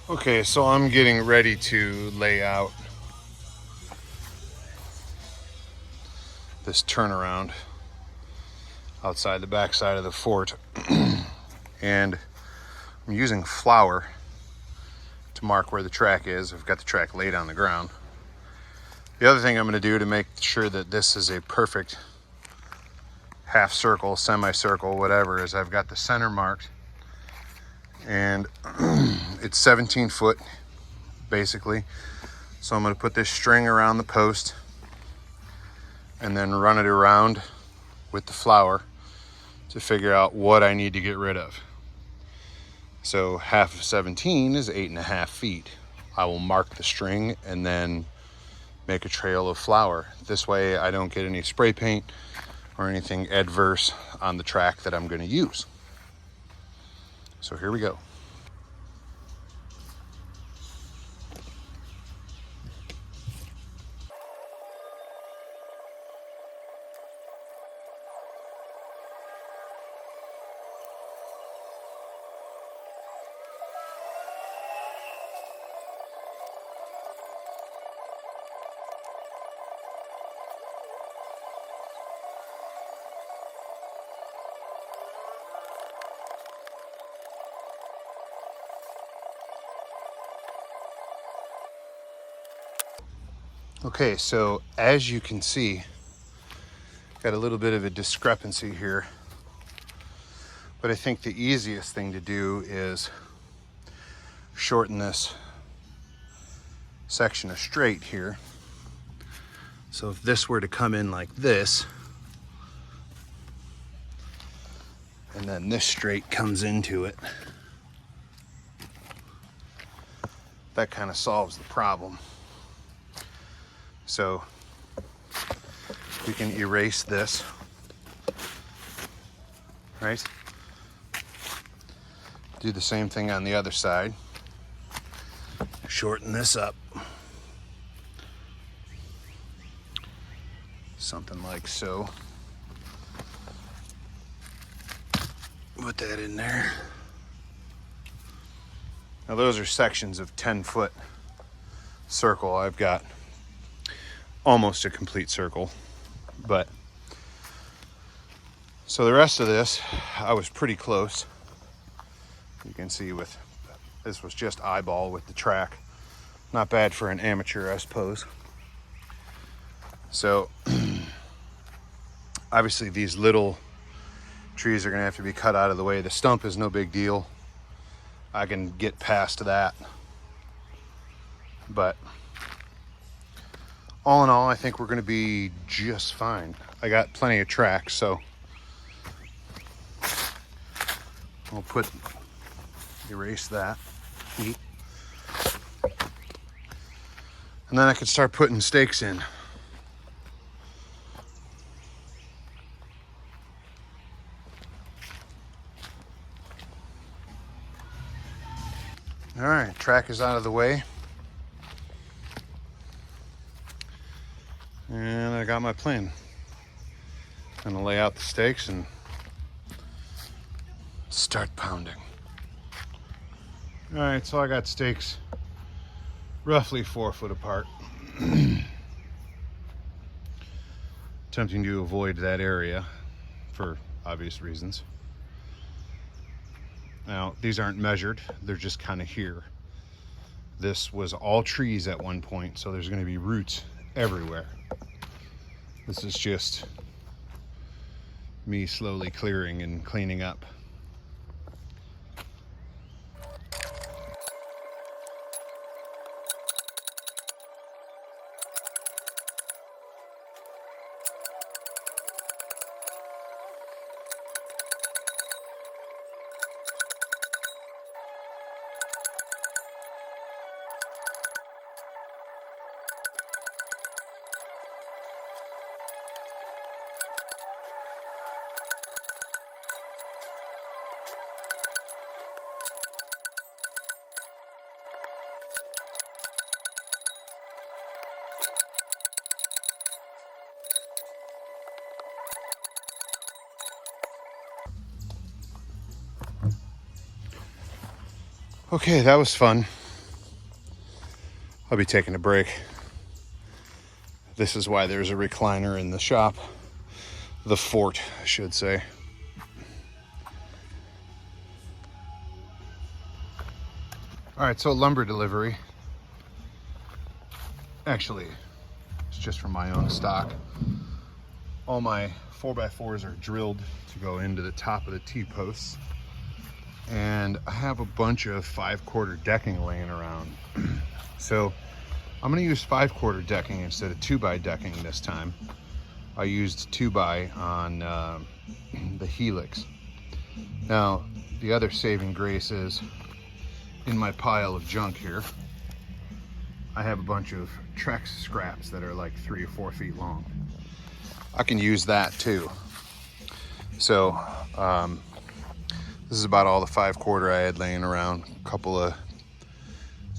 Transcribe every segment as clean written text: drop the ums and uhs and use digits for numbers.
Okay, so I'm getting ready to lay out this turnaround outside the backside of the fort. And I'm using flour to mark where the track is. I've got the track laid on the ground. The other thing I'm going to do to make sure that this is a perfect half circle, semicircle, whatever, is I've got the center marked, and it's 17 foot basically. So I'm going to put this string around the post and then run it around with the flour to figure out what I need to get rid of. So half of 17 is 8.5 feet. I will mark the string and then make a trail of flour. This way I don't get any spray paint or anything adverse on the track that I'm going to use. So here we go. Okay, so as you can see, got a little bit of a discrepancy here, but I think the easiest thing to do is shorten this section of straight here. So if this were to come in like this, and then this straight comes into it, that kind of solves the problem. So we can erase this, right? Do the same thing on the other side. Shorten this up. Something like so. Put that in there. Now those are sections of 10-foot circle. I've got almost a complete circle, but so the rest of this, I was pretty close. You can see with this was just eyeball with the track. Not bad for an amateur, I suppose. So obviously these little trees are gonna have to be cut out of the way. The stump is no big deal. I can get past that. But all in all, I think we're gonna be just fine. I got plenty of track, so I'll erase that. Neat. And then I could start putting stakes in. All right, track is out of the way. And I got my plan. I'm gonna lay out the stakes and start pounding. All right, so I got stakes roughly 4 foot apart. Attempting to avoid that area for obvious reasons. Now, these aren't measured, they're just kind of here. This was all trees at one point, so there's gonna be roots everywhere. This is just me slowly clearing and cleaning up. Okay, that was fun. I'll be taking a break. This is why there's a recliner in the shop. The fort, I should say. All right, so lumber delivery. Actually, it's just from my own stock. All my 4x4s are drilled to go into the top of the T-posts. And I have a bunch of 5/4 decking laying around. So I'm gonna use 5/4 decking instead of 2x decking this time. I used 2x on the Helix. Now, the other saving grace is in my pile of junk here, I have a bunch of Trex scraps that are like 3 or 4 feet long. I can use that too. So this is about all the 5/4 I had laying around. A couple of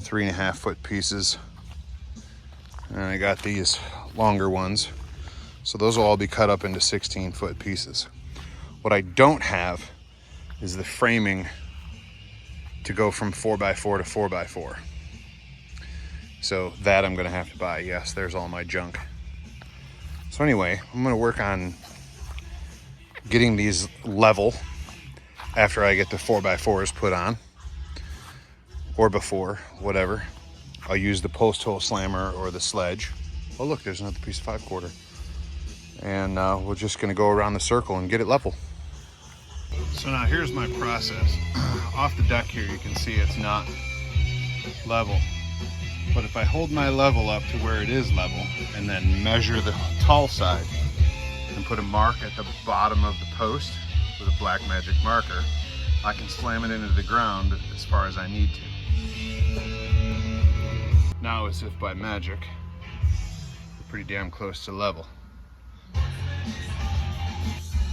3.5 foot pieces. And I got these longer ones. So those will all be cut up into 16 foot pieces. What I don't have is the framing to go from 4x4 to 4x4. So that I'm gonna have to buy. Yes, there's all my junk. So anyway, I'm gonna work on getting these level after I get the 4x4s put on, or before, whatever. I'll use the post hole slammer or the sledge. Oh look, there's another piece of 5/4. And we're just gonna go around the circle and get it level. So now here's my process. Off the deck here, you can see it's not level. But if I hold my level up to where it is level and then measure the tall side and put a mark at the bottom of the post with a black magic marker, I can slam it into the ground as far as I need to. Now, as if by magic, we're pretty damn close to level.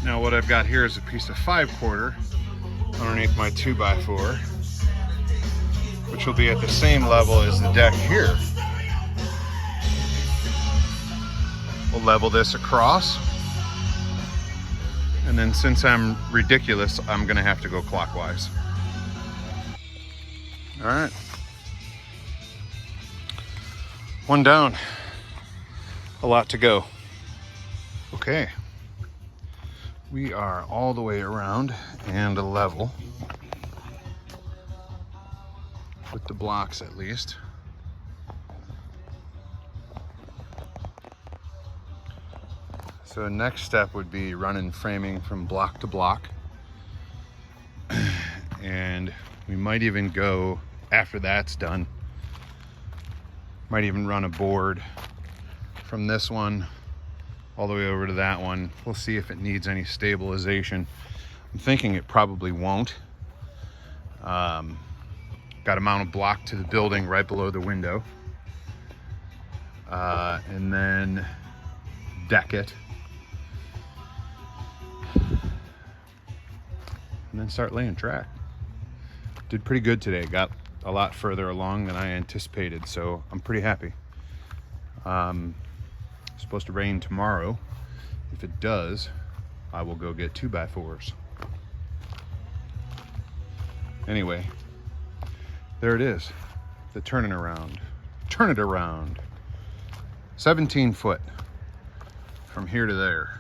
Now what I've got here is a piece of 5/4 underneath my 2x4, which will be at the same level as the deck here. We'll level this across. And then since I'm ridiculous, I'm gonna have to go clockwise. All right. One down. A lot to go. Okay. We are all the way around and level. With the blocks at least. So next step would be running framing from block to block. And we might even go, after that's done, might even run a board from this one all the way over to that one. We'll see if it needs any stabilization. I'm thinking it probably won't. Got to mount a block to the building right below the window. And then deck it. And then start laying track. Did pretty good today. Got a lot further along than I anticipated, so I'm pretty happy. It's supposed to rain tomorrow. If it does, I will go get 2x4s. Anyway, there it is. The turning around. Turn it around. 17 foot from here to there.